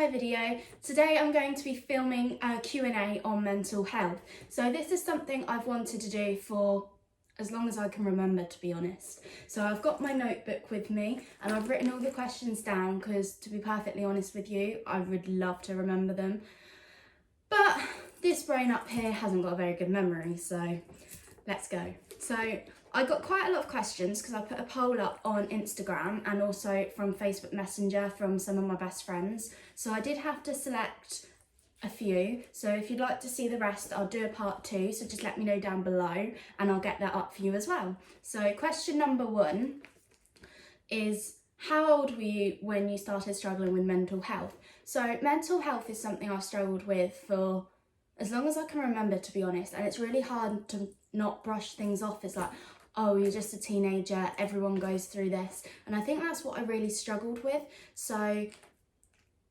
my video. Today I'm going to be filming a Q&A on mental health. So this is something I've wanted to do for as long as I can remember, to be honest. So I've got my notebook with me and I've written all the questions down because, to be perfectly honest with you, I would love to remember them. But this brain up here hasn't got a very good memory, so let's go. So I got quite a lot of questions because I put a poll up on Instagram and also from Facebook Messenger from some of my best friends. So I did have to select a few. So if you'd like to see the rest, I'll do a part 2. So just let me know down below and I'll get that up for you as well. So question number 1 is, how old were you when you started struggling with mental health? So mental health is something I've struggled with for as long as I can remember, to be honest. And it's really hard to not brush things off. It's like, oh, you're just a teenager, everyone goes through this. And I think that's what I really struggled with. So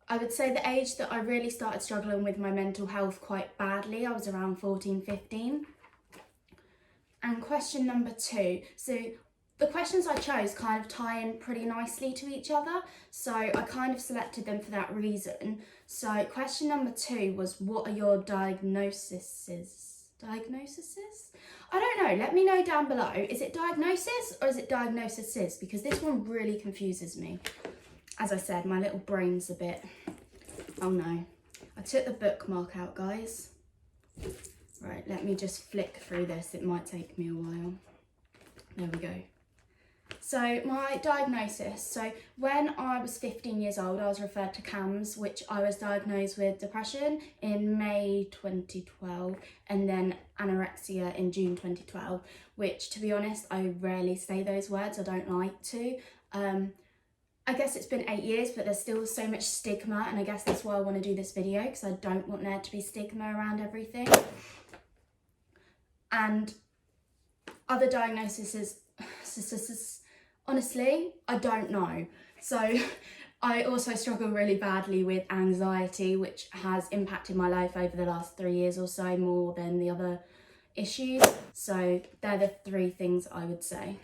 I would say the age that I really started struggling with my mental health quite badly, I was around 14, 15. And question number 2. So the questions I chose kind of tie in pretty nicely to each other. So I kind of selected them for that reason. So question number 2 was, what are your diagnoses? I don't know, let me know down below. Is it diagnosis or is it diagnoses? Because this one really confuses me. As I said, my little brain's a bit, oh no. I took the bookmark out, guys. Right, let me just flick through this. It might take me a while. There we go. So my diagnosis, so when I was 15 years old, I was referred to CAMHS, which I was diagnosed with depression in May 2012 and then anorexia in June 2012, which, to be honest, I rarely say those words. I don't like to. I guess it's been 8 years, but there's still so much stigma, and I guess that's why I want to do this video, because I don't want there to be stigma around everything. And other diagnoses, honestly, I don't know. So I also struggle really badly with anxiety, which has impacted my life over the last 3 years or so more than the other issues. So they're the 3 things I would say.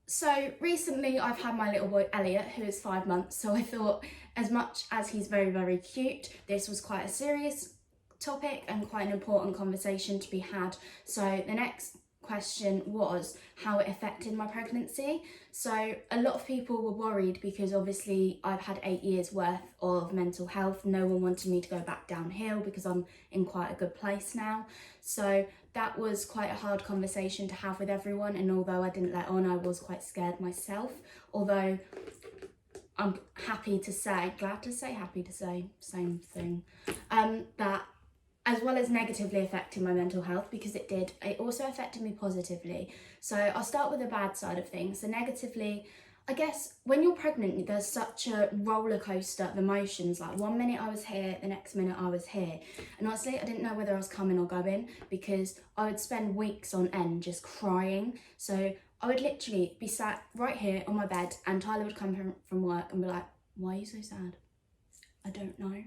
So recently I've had my little boy Elliot, who is 5 months. So I thought, as much as he's very, very cute, this was quite a serious topic and quite an important conversation to be had. So the next question was how it affected my pregnancy. So a lot of people were worried because obviously I've had 8 years worth of mental health. No one wanted me to go back downhill because I'm in quite a good place now. So that was quite a hard conversation to have with everyone, and although I didn't let on, I was quite scared myself. Although I'm happy to say, same thing, that as well as negatively affecting my mental health, because it did, it also affected me positively. So I'll start with the bad side of things. So negatively, I guess when you're pregnant, there's such a roller coaster of emotions. Like 1 minute I was here, the next minute I was here. And honestly, I didn't know whether I was coming or going, because I would spend weeks on end just crying. So I would literally be sat right here on my bed and Tyler would come from work and be like, why are you so sad? I don't know.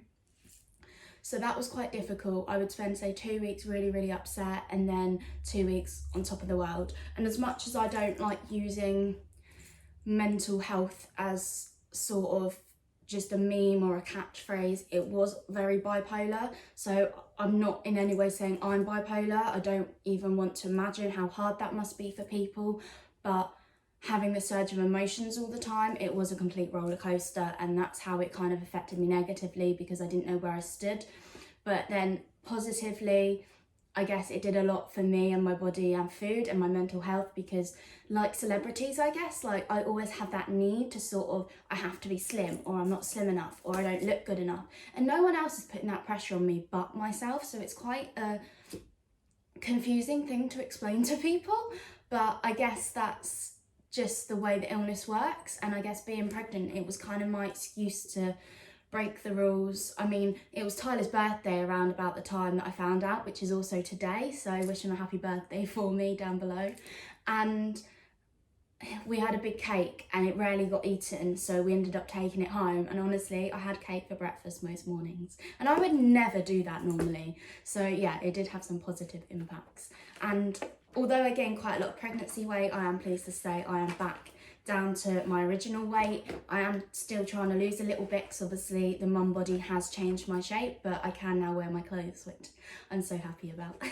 So that was quite difficult. I would spend, say, 2 weeks really, really upset and then 2 weeks on top of the world. And as much as I don't like using mental health as sort of just a meme or a catchphrase, it was very bipolar. So I'm not in any way saying I'm bipolar. I don't even want to imagine how hard that must be for people. But having the surge of emotions all the time, it was a complete roller coaster, and that's how it kind of affected me negatively because I didn't know where I stood. But then positively, I guess it did a lot for me and my body and food and my mental health, because like celebrities, I guess, like I always have that need to sort of, I have to be slim, or I'm not slim enough, or I don't look good enough. And no one else is putting that pressure on me but myself. So it's quite a confusing thing to explain to people. But I guess that's just the way the illness works. And I guess being pregnant, it was kind of my excuse to break the rules. I mean, it was Tyler's birthday around about the time that I found out, which is also today, so wish him a happy birthday for me down below. And we had a big cake and it rarely got eaten, so we ended up taking it home. And honestly, I had cake for breakfast most mornings, and I would never do that normally. So yeah, it did have some positive impacts. And although I gained quite a lot of pregnancy weight, I am pleased to say I am back down to my original weight. I am still trying to lose a little bit because obviously the mum body has changed my shape, but I can now wear my clothes, which I'm so happy about.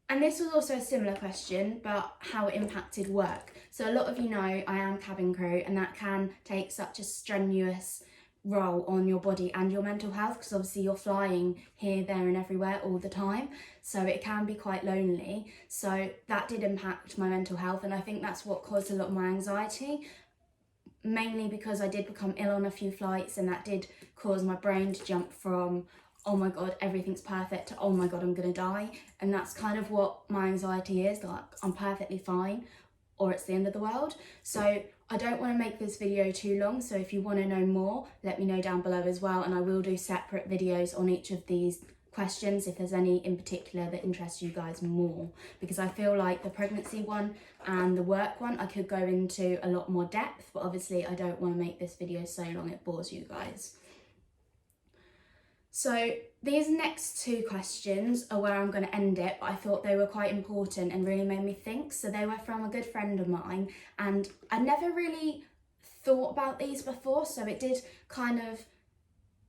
And this was also a similar question, but how it impacted work. So a lot of you know I am cabin crew, and that can take such a strenuous role on your body and your mental health, because obviously you're flying here, there and everywhere all the time, so it can be quite lonely. So that did impact my mental health, and I think that's what caused a lot of my anxiety, mainly because I did become ill on a few flights, and that did cause my brain to jump from oh my god everything's perfect to oh my god I'm gonna die. And that's kind of what my anxiety is, like I'm perfectly fine or it's the end of the world. So I don't want to make this video too long, so if you want to know more, let me know down below as well, and I will do separate videos on each of these questions if there's any in particular that interest you guys more, because I feel like the pregnancy one and the work one I could go into a lot more depth, but obviously I don't want to make this video so long it bores you guys. So these next two questions are where I'm going to end it, but I thought they were quite important and really made me think. So they were from a good friend of mine, and I never really thought about these before, so it did kind of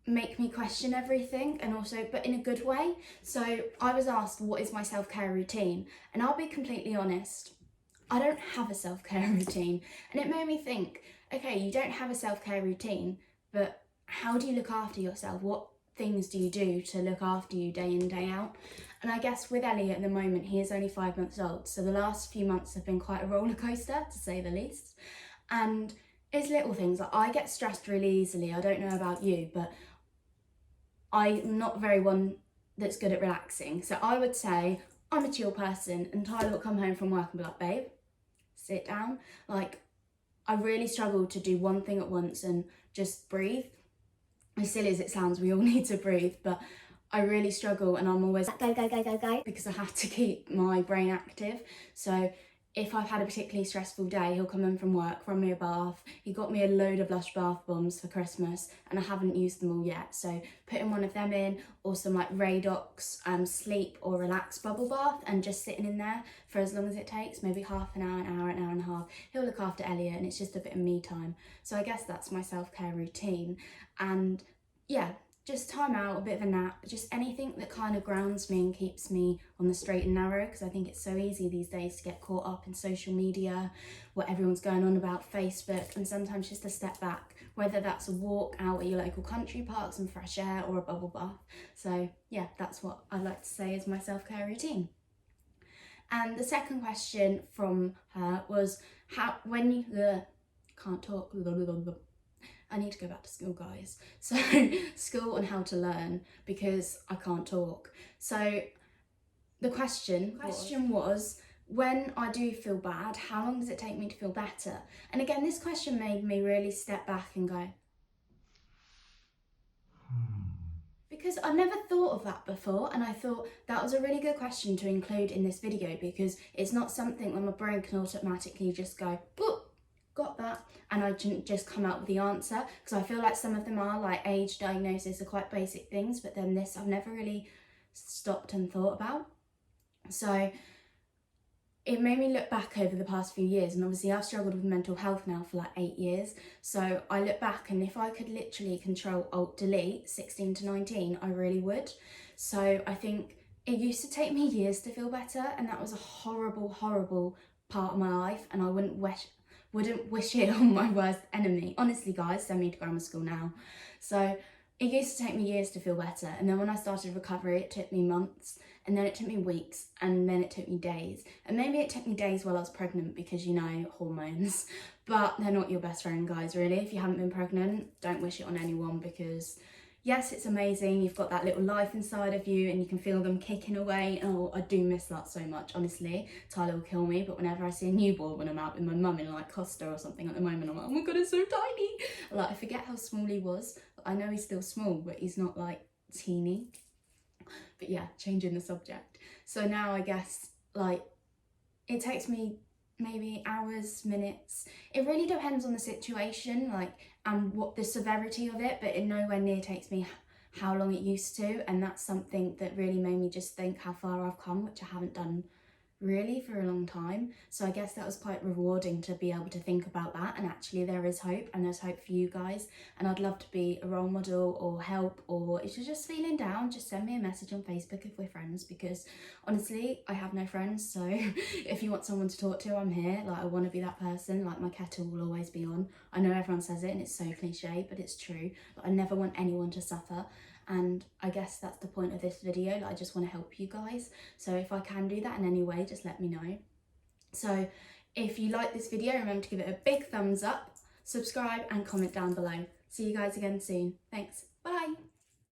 make me question everything, and also, but in a good way. So I was asked, what is my self-care routine? And I'll be completely honest, I don't have a self-care routine. And it made me think, okay, you don't have a self-care routine, but how do you look after yourself? What things do you do to look after you day in, day out? And I guess with Elliot at the moment, he is only 5 months old, so the last few months have been quite a roller coaster, to say the least. And it's little things, like I get stressed really easily. I don't know about you, but I'm not very one that's good at relaxing. So I would say I'm a chill person, and Tyler will come home from work and be like, babe, sit down. Like, I really struggle to do one thing at once and just breathe. As silly as it sounds, we all need to breathe, but I really struggle, and I'm always go, because I have to keep my brain active. So if I've had a particularly stressful day, he'll come in from work, run me a bath. He got me a load of Lush bath bombs for Christmas, and I haven't used them all yet. So putting one of them in, or some like Radox sleep or relax bubble bath, and just sitting in there for as long as it takes, maybe half an hour, an hour and a half. He'll look after Elliot, and it's just a bit of me time. So I guess that's my self-care routine. And yeah, just time out, a bit of a nap, just anything that kind of grounds me and keeps me on the straight and narrow, because I think it's so easy these days to get caught up in social media, what everyone's going on about, Facebook, and sometimes just to step back, whether that's a walk out at your local country park, some fresh air, or a bubble bath. So yeah, that's what I like to say is my self-care routine. And the second question from her was, can't talk, I need to go back to school, guys. So school and how to learn, because I can't talk. So the question was, when I do feel bad, how long does it take me to feel better? And again, this question made me really step back and go, because I've never thought of that before, and I thought that was a really good question to include in this video, because it's not something where my brain can automatically just go, boop, got that, and I didn't just come out with the answer, because I feel like some of them are like age diagnosis are quite basic things, but then this I've never really stopped and thought about. So it made me look back over the past few years, and obviously I've struggled with mental health now for like 8 years. So I look back, and if I could literally control alt delete 16 to 19, I really would. So I think it used to take me years to feel better, and that was a horrible part of my life, and I wouldn't wish it on my worst enemy. Honestly guys, send me to grammar school now. So it used to take me years to feel better, and then when I started recovery it took me months, and then it took me weeks, and then it took me days, and maybe it took me days while I was pregnant, because you know, hormones, but they're not your best friend, guys, really. If you haven't been pregnant, don't wish it on anyone, because yes, it's amazing, you've got that little life inside of you and you can feel them kicking away. Oh, I do miss that so much, honestly. Tyler will kill me, but whenever I see a newborn when I'm out with my mum in like Costa or something at the moment, I'm like, oh my god, it's so tiny. Like, I forget how small he was. I know he's still small, but he's not like teeny. But yeah, changing the subject. So now I guess like it takes me maybe hours, minutes. It really depends on the situation, like, and what the severity of it, but it nowhere near takes me how long it used to, and that's something that really made me just think how far I've come, which I haven't done really for a long time. So I guess that was quite rewarding to be able to think about that, and actually there is hope, and there's hope for you guys, and I'd love to be a role model or help, or if you're just feeling down, just send me a message on Facebook if we're friends, because honestly I have no friends. So if you want someone to talk to, I'm here. Like, I want to be that person. Like, my kettle will always be on. I know everyone says it and it's so cliche, but it's true. But I never want anyone to suffer, and I guess that's the point of this video. Like, I just want to help you guys, so if I can do that in any way, just let me know. So if you like this video, remember to give it a big thumbs up, subscribe and comment down below. See you guys again soon. Thanks, bye.